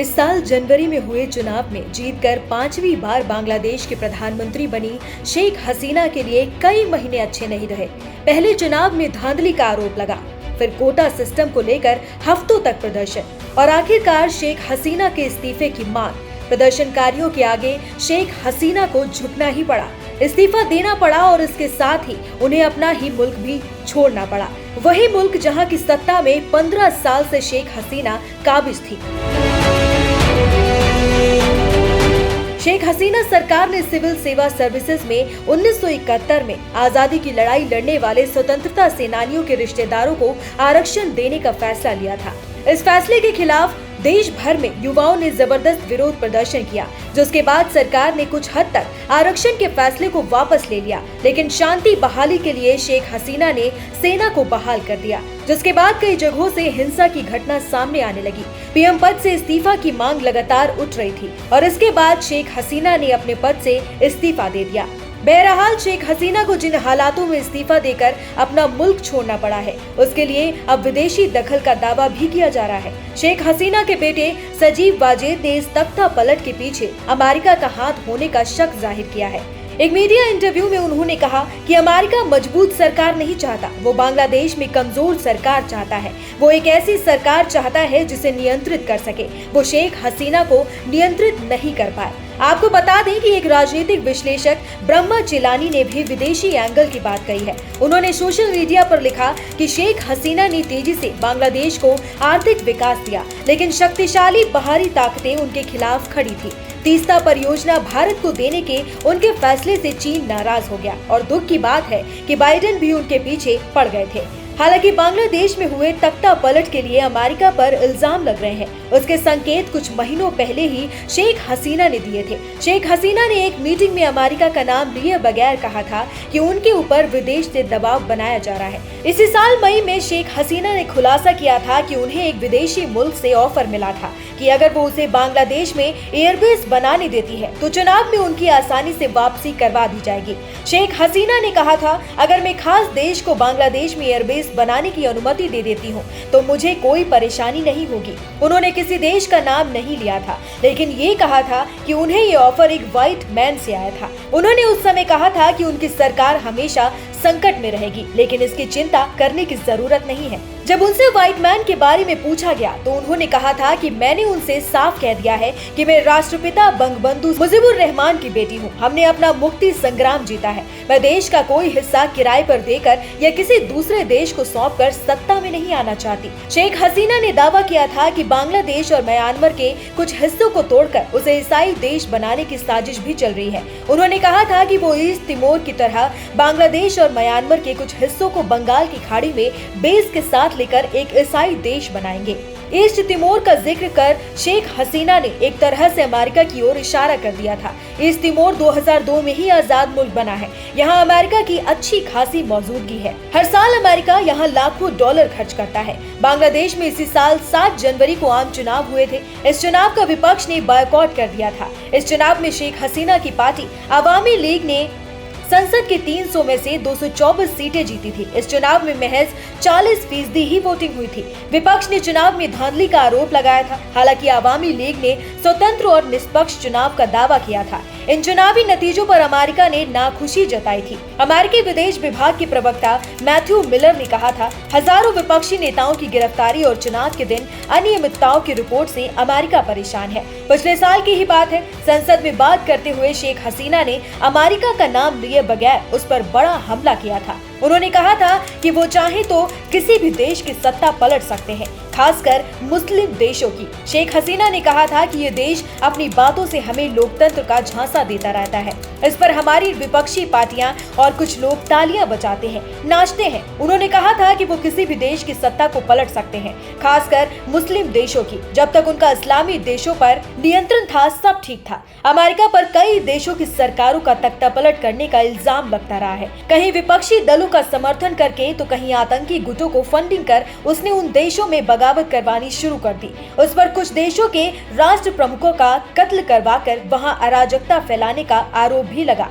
इस साल जनवरी में हुए चुनाव में जीतकर 5वीं बार बांग्लादेश के प्रधानमंत्री बनी शेख हसीना के लिए कई महीने अच्छे नहीं रहे। पहले चुनाव में धांधली का आरोप लगा, फिर कोटा सिस्टम को लेकर हफ्तों तक प्रदर्शन और आखिरकार शेख हसीना के इस्तीफे की मांग। प्रदर्शनकारियों के आगे शेख हसीना को झुकना ही पड़ा, इस्तीफा देना पड़ा और इसके साथ ही उन्हें अपना ही मुल्क भी छोड़ना पड़ा। वही मुल्क जहां की सत्ता में 15 साल से शेख हसीना काबिज थी। शेख हसीना सरकार ने सिविल सेवा सर्विसेज में 1971 में आजादी की लड़ाई लड़ने वाले स्वतंत्रता सेनानियों के रिश्तेदारों को आरक्षण देने का फैसला लिया था। इस फैसले के खिलाफ देश भर में युवाओं ने जबरदस्त विरोध प्रदर्शन किया, जिसके बाद सरकार ने कुछ हद तक आरक्षण के फैसले को वापस ले लिया। लेकिन शांति बहाली के लिए शेख हसीना ने सेना को बहाल कर दिया, जिसके बाद कई जगहों से हिंसा की घटना सामने आने लगी। पीएम पद से इस्तीफा की मांग लगातार उठ रही थी और इसके बाद शेख हसीना ने अपने पद से इस्तीफा दे दिया। बहरहाल शेख हसीना को जिन हालातों में इस्तीफा देकर अपना मुल्क छोड़ना पड़ा है, उसके लिए अब विदेशी दखल का दावा भी किया जा रहा है। शेख हसीना के बेटे सजीब वाजेद ने इस तख्ता पलट के पीछे अमेरिका का हाथ होने का शक जाहिर किया है। एक मीडिया इंटरव्यू में उन्होंने कहा कि अमेरिका मजबूत सरकार नहीं चाहता, वो बांग्लादेश में कमजोर सरकार चाहता है। वो एक ऐसी सरकार चाहता है जिसे नियंत्रित कर सके। वो शेख हसीना को नियंत्रित नहीं कर पाए। आपको बता दें कि एक राजनीतिक विश्लेषक ब्रह्मा चिलानी ने भी विदेशी एंगल की बात कही है। उन्होंने सोशल मीडिया पर लिखा कि शेख हसीना ने तेजी से बांग्लादेश को आर्थिक विकास दिया, लेकिन शक्तिशाली बाहरी ताकतें उनके खिलाफ खड़ी थी। तीस्ता परियोजना भारत को देने के उनके फैसले से चीन नाराज हो गया और दुख की बात है कि बाइडेन भी उनके पीछे पड़ गए थे। हालांकि बांग्लादेश में हुए तख्ता पलट के लिए अमेरिका पर इल्जाम लग रहे हैं, उसके संकेत कुछ महीनों पहले ही शेख हसीना ने दिए थे। शेख हसीना ने एक मीटिंग में अमेरिका का नाम लिए बगैर कहा था कि उनके ऊपर विदेश से दबाव बनाया जा रहा है। इसी साल मई में शेख हसीना ने खुलासा किया था कि उन्हें एक विदेशी मुल्क से ऑफर मिला था कि अगर वो उसे बांग्लादेश में एयरबेस बनाने देती है तो चुनाव में उनकी आसानी से वापसी करवा दी जाएगी। शेख हसीना ने कहा था, अगर मैं खास देश को बांग्लादेश में एयरबेस बनाने की अनुमति दे देती हूँ तो मुझे कोई परेशानी नहीं होगी। उन्होंने किसी देश का नाम नहीं लिया था, लेकिन ये कहा था कि उन्हें ये ऑफर एक व्हाइट मैन से आया था। उन्होंने उस समय कहा था कि उनकी सरकार हमेशा संकट में रहेगी, लेकिन इसकी चिंता करने की जरूरत नहीं है। जब उनसे व्हाइट मैन के बारे में पूछा गया तो उन्होंने कहा था कि मैंने उनसे साफ कह दिया है कि मैं राष्ट्रपिता बंगबंधु मुजीबुर रहमान की बेटी हूँ। हमने अपना मुक्ति संग्राम जीता है। मैं देश का कोई हिस्सा किराए पर देकर या किसी दूसरे देश को सौंपकर सत्ता में नहीं आना चाहती। शेख हसीना ने दावा किया था कि बांग्लादेश और म्यांमार के कुछ हिस्सों को तोड़कर उसे ईसाई देश बनाने की साजिश भी चल रही है। उन्होंने कहा था कि वो ईस्ट तिमोर की तरह बांग्लादेश और म्यांमार के कुछ हिस्सों को बंगाल की खाड़ी में बेस के साथ लेकर एक ईसाई देश बनाएंगे। ईस्ट तिमोर का जिक्र कर शेख हसीना ने एक तरह से अमेरिका की ओर इशारा कर दिया था। ईस्ट तिमोर 2002 में ही आजाद मुल्क बना है। यहाँ अमेरिका की अच्छी खासी मौजूदगी है। हर साल अमेरिका यहाँ लाखों डॉलर खर्च करता है। बांग्लादेश में इसी साल 7 जनवरी को आम चुनाव हुए थे। इस चुनाव का विपक्ष ने बॉयकॉट कर दिया था। इस चुनाव में शेख हसीना की पार्टी अवामी लीग ने संसद के 300 में से 224 सीटें जीती थी। इस चुनाव में महज 40% ही वोटिंग हुई थी। विपक्ष ने चुनाव में धांधली का आरोप लगाया था। हालांकि अवामी लीग ने स्वतंत्र और निष्पक्ष चुनाव का दावा किया था। इन चुनावी नतीजों पर अमेरिका ने नाखुशी जताई थी। अमेरिकी विदेश विभाग के प्रवक्ता मैथ्यू मिलर ने कहा था, हजारों विपक्षी नेताओं की गिरफ्तारी और चुनाव के दिन अनियमितताओं की रिपोर्ट से अमेरिका परेशान है। पिछले साल की ही बात है, संसद में बात करते हुए शेख हसीना ने अमेरिका का नाम लिए बगैर उस पर बड़ा हमला किया था। उन्होंने कहा था कि वो चाहे तो किसी भी देश की सत्ता पलट सकते हैं, खासकर मुस्लिम देशों की। शेख हसीना ने कहा था कि ये देश अपनी बातों से हमें लोकतंत्र का झांसा देता रहता है। इस पर हमारी विपक्षी पार्टियां और कुछ लोग तालियां बजाते हैं, नाचते हैं। उन्होंने कहा था कि वो किसी भी देश की सत्ता को पलट सकते हैं, खासकर मुस्लिम देशों की। जब तक उनका इस्लामी देशों पर नियंत्रण था सब ठीक था। अमेरिका पर कई देशों की सरकारों का तख्ता पलट करने का इल्जाम लगता रहा है। कहीं विपक्षी दलों का समर्थन करके तो कहीं आतंकी गुटों को फंडिंग कर उसने उन देशों में बगावत करवानी शुरू कर दी। उस पर कुछ देशों के राष्ट्र प्रमुखों का कत्ल करवाकर वहां अराजकता फैलाने का आरोप भी लगा।